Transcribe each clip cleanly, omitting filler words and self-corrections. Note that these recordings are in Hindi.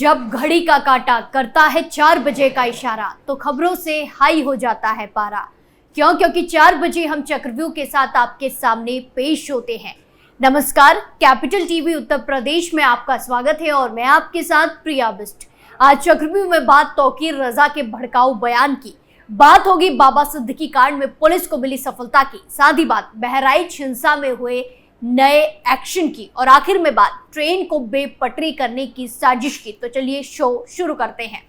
जब घड़ी का काटा करता है 4 बजे का इशारा तो खबरों से हाई हो जाता है पारा। क्योंकि 4 बजे हम चक्रव्यूह के साथ आपके सामने पेश होते हैं। नमस्कार, कैपिटल टीवी उत्तर प्रदेश में आपका स्वागत है और मैं आपके साथ प्रिया बिस्ट। आज चक्रव्यूह में बात तौकीर रजा के भड़काऊ बयान की, बात होगी बाबा सिद्दीकी कांड में पुलिस को मिली सफलता की, साथ ही बात बहराइच हिंसा में हुए नए एक्शन की और आखिर में बात ट्रेन को बेपटरी करने की साजिश की। तो चलिए शो शुरू करते हैं।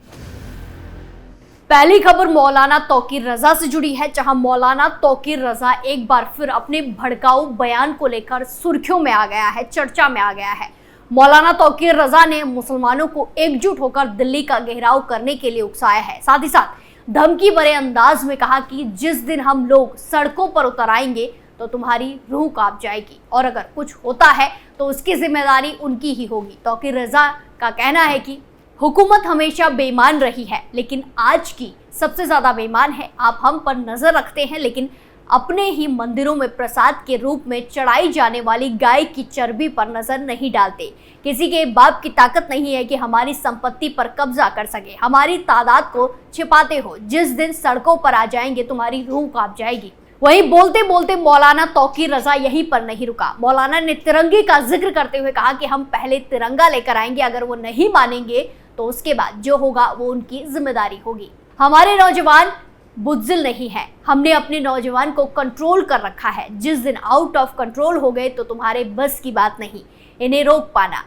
पहली खबर मौलाना तौकीर रजा से जुड़ी है, जहां मौलाना तौकीर रजा एक बार फिर अपने भड़काऊ बयान को लेकर सुर्खियों में आ गया है, चर्चा में आ गया है। मौलाना तौकीर रजा ने मुसलमानों को एकजुट होकर दिल्ली का घेराव करने के लिए उकसाया है। साथ ही साथ धमकी भरे अंदाज में कहा कि जिस दिन हम लोग सड़कों पर उतर आएंगे तो तुम्हारी रूह कांप जाएगी और अगर कुछ होता है तो उसकी जिम्मेदारी उनकी ही होगी। तौकीर रजा का कहना है कि हुकूमत हमेशा बेईमान रही है, लेकिन आज की सबसे ज्यादा बेईमान है। आप हम पर नजर रखते हैं, लेकिन अपने ही मंदिरों में प्रसाद के रूप में चढ़ाई जाने वाली गाय की चर्बी पर नजर नहीं डालते। किसी के बाप की ताकत नहीं है कि हमारी संपत्ति पर कब्जा कर सके। हमारी तादाद को छिपाते हो, जिस दिन सड़कों पर आ जाएंगे तुम्हारी रूह कांप जाएगी। वहीं बोलते बोलते मौलाना तौकीर रजा यहीं पर नहीं रुका। मौलाना ने तिरंगे का जिक्र करते हुए कहा कि हम पहले तिरंगा लेकर आएंगे, अगर वो नहीं मानेंगे तो उसके बाद जो होगा वो उनकी जिम्मेदारी होगी। हमारे नौजवान बुज़दिल नहीं है, हमने अपने नौजवान को कंट्रोल कर रखा है। जिस दिन आउट ऑफ कंट्रोल हो गए तो तुम्हारे बस की बात नहीं इन्हें रोक पाना।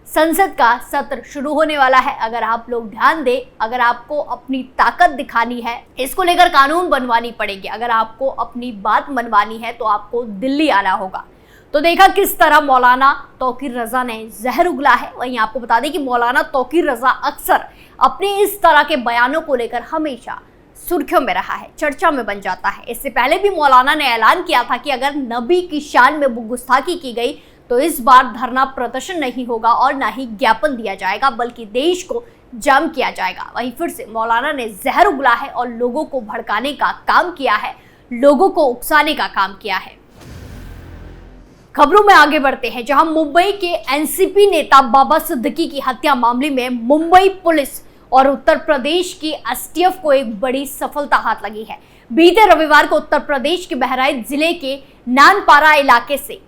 संसद का सत्र शुरू होने वाला है, अगर आप लोग ध्यान दें, अगर आपको अपनी ताकत दिखानी है, इसको लेकर कानून बनवानी पड़ेगी। अगर आपको अपनी बात मनवानी है तो आपको दिल्ली आना होगा। तो देखा किस तरह मौलाना तौकीर रजा ने जहर उगला है। वहीं आपको बता दें कि मौलाना तौकीर रजा अक्सर अपने इस तरह के बयानों को लेकर हमेशा सुर्खियों में रहा है, चर्चा में बन जाता है। इससे पहले भी मौलाना ने ऐलान किया था कि अगर नबी की शान में गुस्ताखी की गई तो इस बार धरना प्रदर्शन नहीं होगा और ना ही ज्ञापन दिया जाएगा, बल्कि देश को जाम किया जाएगा। वहीं फिर से मौलाना ने जहर उगला है और लोगों को भड़काने का काम किया है, लोगों को उकसाने का काम किया है। खबरों में आगे बढ़ते हैं, जहां मुंबई के एनसीपी नेता बाबा सिद्दीकी की हत्या मामले में मुंबई पुलिस और उत्तर प्रदेश की एसटीएफ को एक बड़ी सफलता हाथ लगी है। बीते रविवार को उत्तर प्रदेश के बहराइच जिले के नानपारा इलाके से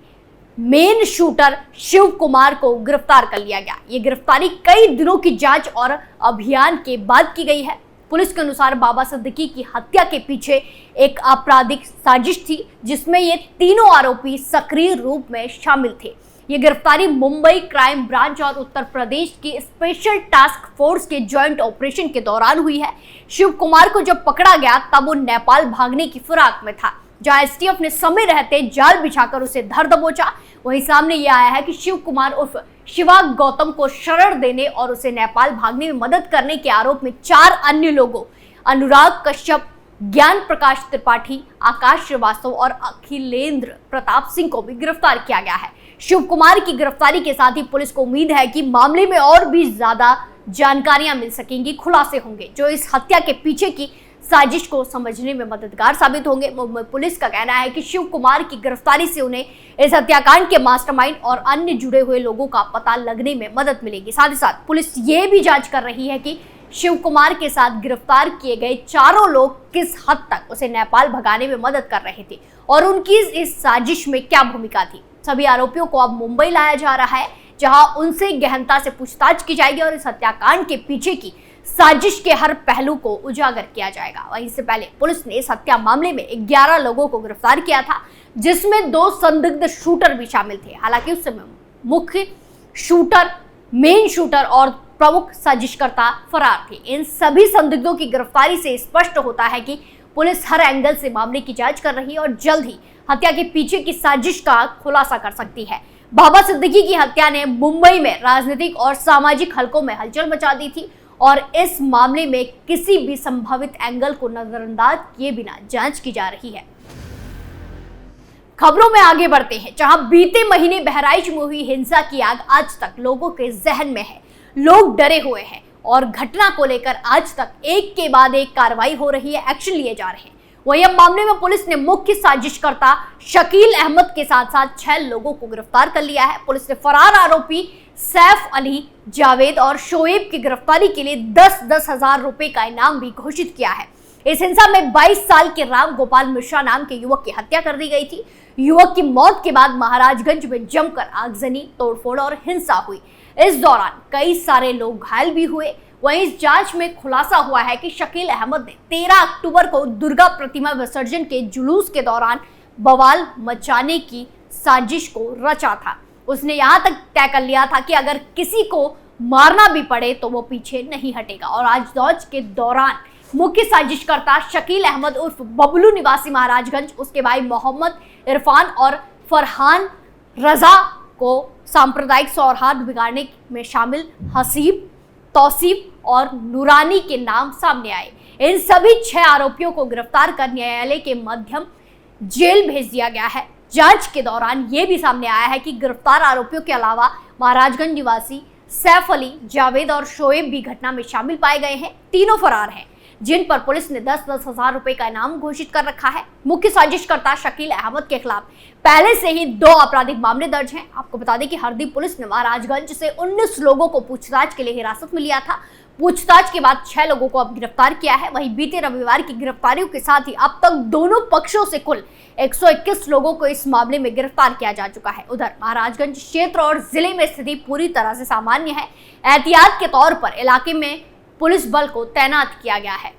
मेन शूटर शिव कुमार को गिरफ्तार कर लिया गया। ये गिरफ्तारी कई दिनों की जांच और अभियान के बाद की गई है। पुलिस के अनुसार बाबा सिद्दीकी की हत्या के पीछे एक आपराधिक साजिश थी, जिसमें ये तीनों आरोपी सक्रिय रूप में शामिल थे। ये गिरफ्तारी मुंबई क्राइम ब्रांच और उत्तर प्रदेश की स्पेशल टास्क फोर्स के ज्वाइंट ऑपरेशन के दौरान हुई है। शिव कुमार को जब पकड़ा गया तब वो नेपाल भागने की फिराक में था, जहां एसटीएफ ने समय रहते जाल बिछाकर उसे धर दबोचा। वहीं सामने यह आया है कि शिव कुमार उर्फ शिवा गौतम को शरण देने और उसे नेपाल भागने में मदद करने के आरोप में 4 अन्य लोगों अनुराग कश्यप, ज्ञान प्रकाश त्रिपाठी, आकाश श्रीवास्तव और अखिलेंद्र प्रताप सिंह को भी गिरफ्तार किया गया है। शिव कुमार की गिरफ्तारी के साथ ही पुलिस को उम्मीद है कि मामले में और भी ज्यादा जानकारियां मिल सकेंगी, खुलासे होंगे, जो इस हत्या के पीछे की साजिश को समझने में मददगार साबित होंगे। मुंबई पुलिस का कहना है कि शिव कुमार की गिरफ्तारी से उन्हें इस हत्याकांड के मास्टरमाइंड और अन्य जुड़े हुए लोगों का पता लगने में मदद मिलेगी। साथ ही साथ पुलिस ये भी जांच कर रही है कि शिव कुमार के साथ गिरफ्तार किए गए 4 लोग किस हद तक उसे नेपाल भगाने में मदद कर रहे थे और उनकी इस साजिश में क्या भूमिका थी। सभी आरोपियों को अब मुंबई लाया जा रहा है, जहां उनसे गहनता से पूछताछ की जाएगी और इस हत्याकांड के पीछे की साजिश के हर पहलू को उजागर किया जाएगा। वहीं इससे पहले पुलिस ने इस हत्या मामले में 11 लोगों को गिरफ्तार किया था, जिसमें 2 संदिग्ध शूटर भी शामिल थे। हालांकि उस समय मुख्य शूटर, मेन शूटर और प्रमुख साजिशकर्ता फरार थे। इन सभी संदिग्धों की गिरफ्तारी से स्पष्ट होता है कि पुलिस हर एंगल से मामले की जांच कर रही है और जल्द ही हत्या के पीछे की साजिश का खुलासा कर सकती है। बाबा सिद्दीकी की हत्या ने मुंबई में राजनीतिक और सामाजिक हलकों में हलचल मचा दी थी और इस मामले में किसी भी संभावित एंगल को नजरअंदाज किए बिना जांच की जा रही है। खबरों में आगे बढ़ते हैं, जहां बीते महीने बहराइच में हुई हिंसा की आग आज तक लोगों के जहन में है। लोग डरे हुए हैं और घटना को लेकर आज तक एक के बाद एक कार्रवाई हो रही है, एक्शन लिए जा रहे हैं। वहीं अब मामले में पुलिस ने मुख्य साजिशकर्ता शकील अहमद के साथ साथ 6 लोगों को गिरफ्तार कर लिया है। पुलिस ने फरार आरोपी सैफ अली, जावेद और शोएब की गिरफ्तारी के लिए 10-10 हजार रुपए का इनाम भी घोषित किया है। इस हिंसा में 22 साल के राम गोपाल मिश्रा नाम के युवक की हत्या कर दी गई थी। युवक की मौत के बाद महाराजगंज में जमकर आगजनी, तोड़फोड़ और हिंसा हुई। इस दौरान कई सारे लोग घायल भी हुए। वहीं इस जांच में खुलासा हुआ है कि शकील अहमद ने 13 अक्टूबर को दुर्गा प्रतिमा विसर्जन के जुलूस के दौरान बवाल मचाने की साजिश को रचा था। उसने यहां तक तय कर लिया था कि अगर किसी को मारना भी पड़े तो वो पीछे नहीं हटेगा। और आज दौज के दौरान मुख्य साजिशकर्ता शकील अहमद उर्फ बबलू निवासी महाराजगंज, उसके भाई मोहम्मद इरफान और फरहान रजा को सांप्रदायिक सौहार्द बिगाड़ने में शामिल हसीब, तौसीफ और नूरानी के नाम सामने आए। इन सभी 6 आरोपियों को गिरफ्तार कर न्यायालय के माध्यम जेल भेज दिया गया है। जांच के दौरान यह भी सामने आया है कि गिरफ्तार आरोपियों के अलावा महाराजगंज निवासी सैफ अली, जावेद और शोएब भी घटना में शामिल पाए गए हैं। तीनों फरार हैं, जिन पर पुलिस ने 10-10 हजार रुपए का इनाम घोषित कर रखा है। मुख्य साजिशकर्ता शकील अहमद के खिलाफ पहले से ही 2 आपराधिक मामले दर्ज हैं। आपको बता दें कि हरदी पुलिस ने महाराजगंज से 19 लोगों को पूछताछ के लिए हिरासत में लिया था। पूछताछ के बाद 6 लोगों को अब गिरफ्तार किया है। वहीं बीते रविवार की गिरफ्तारियों के साथ ही अब तक दोनों पक्षों से कुल 121 लोगों को इस मामले में गिरफ्तार किया जा चुका है। उधर महाराजगंज क्षेत्र और जिले में स्थिति पूरी तरह से सामान्य है। एहतियात के तौर पर इलाके में पुलिस बल को तैनात किया गया है।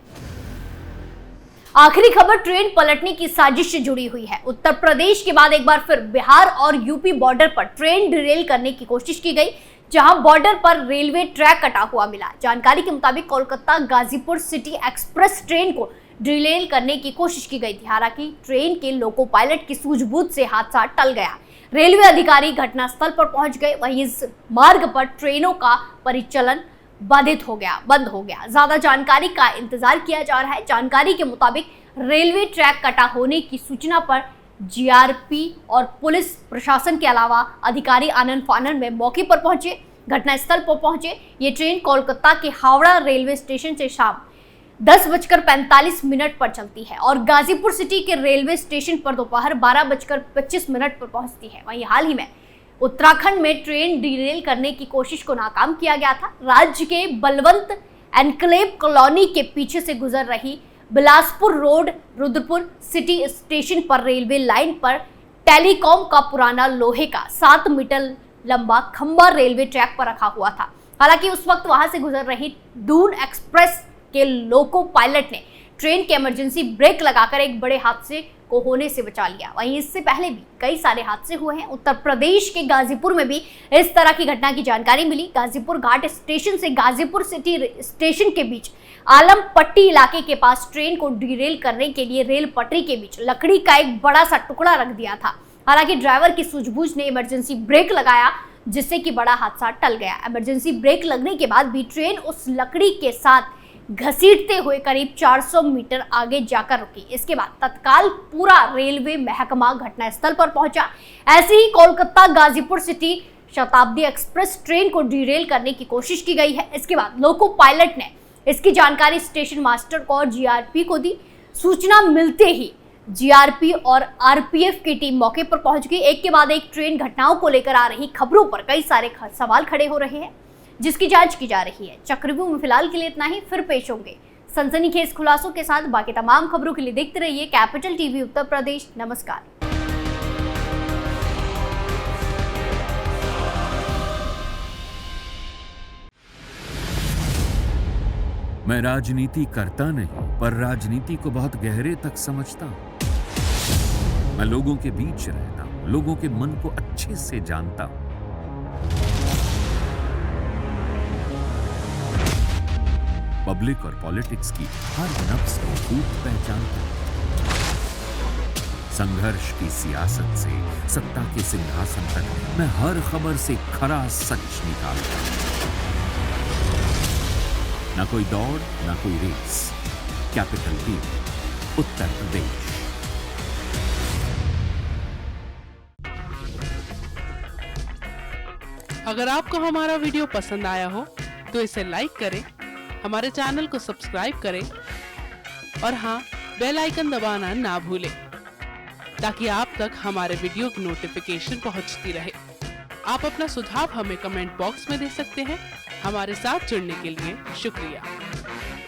आखिरी खबर ट्रेन पलटने की साजिश से जुड़ी हुई है। उत्तर प्रदेश के बाद एक बार फिर बिहार और यूपी बॉर्डर पर ट्रेन डिरेल करने की कोशिश की गई, जहां बॉर्डर पर रेलवे ट्रैक कटा हुआ मिला। जानकारी के मुताबिक Kolkata Ghazipur city express train को डिरेल करने की कोशिश की गई थी। हालांकि ट्रेन के लोको पायलट की सूझबूझ से हादसा टल गया। रेलवे अधिकारी घटनास्थल पर पहुंच गए। वहीं इस मार्ग पर ट्रेनों का परिचालन बंद हो गया। ज्यादा जानकारी का इंतजार किया जा रहा है। जानकारी के मुताबिक रेलवे ट्रैक कटा होने की सूचना पर जीआरपी और पुलिस प्रशासन के अलावा अधिकारी आनन फानन में मौके पर पहुंचे, घटनास्थल पर पहुंचे। ये ट्रेन कोलकाता के हावड़ा रेलवे स्टेशन से शाम 10:45 पर चलती है और गाजीपुर सिटी के रेलवे स्टेशन पर दोपहर 12:25 पर पहुंचती है। वहीं हाल ही में उत्तराखंड में ट्रेन डिरेल करने की कोशिश को नाकाम किया गया था। राज्य के बलवंत एनक्लेव कॉलोनी के पीछे से गुजर रही Bilaspur road Rudrapur city station पर रेलवे लाइन पर टेलीकॉम का पुराना लोहे का 7 मीटर लंबा खंबा रेलवे ट्रैक पर रखा हुआ था। हालांकि उस वक्त वहां से गुजर रही दून एक्सप्रेस के लोको पायलट ने ट्रेन के इमरजेंसी ब्रेक लगाकर एक बड़े हादसे को होने से बचा लिया। वहीं इससे पहले भी कई सारे हादसे हुए हैं। उत्तर प्रदेश के गाजीपुर में भी इस तरह की घटना की जानकारी मिली। गाजीपुर घाट स्टेशन से गाजीपुर सिटी स्टेशन के बीच आलम पट्टी इलाके के पास ट्रेन को डिरेल करने के लिए रेल पटरी के बीच लकड़ी का एक बड़ा सा टुकड़ा रख दिया था। हालांकि ड्राइवर की सूझबूझ ने इमरजेंसी ब्रेक लगाया, जिससे कि बड़ा हादसा टल गया। इमरजेंसी ब्रेक लगने के बाद भी ट्रेन उस लकड़ी के साथ घसीटते हुए करीब 400 मीटर आगे जाकर रुकी। इसके बाद तत्काल पूरा रेलवे महकमा घटनास्थल पर पहुंचा। ऐसे ही कोलकाता गाजीपुर सिटी शताब्दी एक्सप्रेस ट्रेन को डिरेल करने की कोशिश की गई है। इसके बाद लोको पायलट ने इसकी जानकारी स्टेशन मास्टर को और जीआरपी को दी। सूचना मिलते ही जीआरपी और आरपीएफ की टीम मौके पर पहुंच गई। एक के बाद एक ट्रेन घटनाओं को लेकर आ रही खबरों पर कई सारे सवाल खड़े हो रहे हैं, जिसकी जांच की जा रही है। चक्रव्यूह में फिलहाल के लिए इतना ही, फिर पेश होंगे सनसनीखेज खुलासों के साथ। बाकी तमाम खबरों के लिए देखते रहिए कैपिटल टीवी उत्तर प्रदेश। नमस्कार। मैं राजनीति करता नहीं, पर राजनीति को बहुत गहरे तक समझता हूं। मैं लोगों के बीच रहता हूं, लोगों के मन को अच्छे से जानता हूं। पब्लिक और पॉलिटिक्स की हर नब्ज को खूब पहचानता हूं। संघर्ष की सियासत से सत्ता के सिंहासन तक मैं हर खबर से खरा सच निकालता हूं। ना कोई दौड़, ना कोई race. Capital TV Uttar Pradesh. अगर आपको हमारा वीडियो पसंद आया हो तो इसे लाइक करें, हमारे चैनल को सब्सक्राइब करें और हाँ, बेल आइकन दबाना ना भूलें ताकि आप तक हमारे वीडियो की नोटिफिकेशन पहुंचती रहे। आप अपना सुझाव हमें कमेंट बॉक्स में दे सकते हैं। हमारे साथ जुड़ने के लिए शुक्रिया।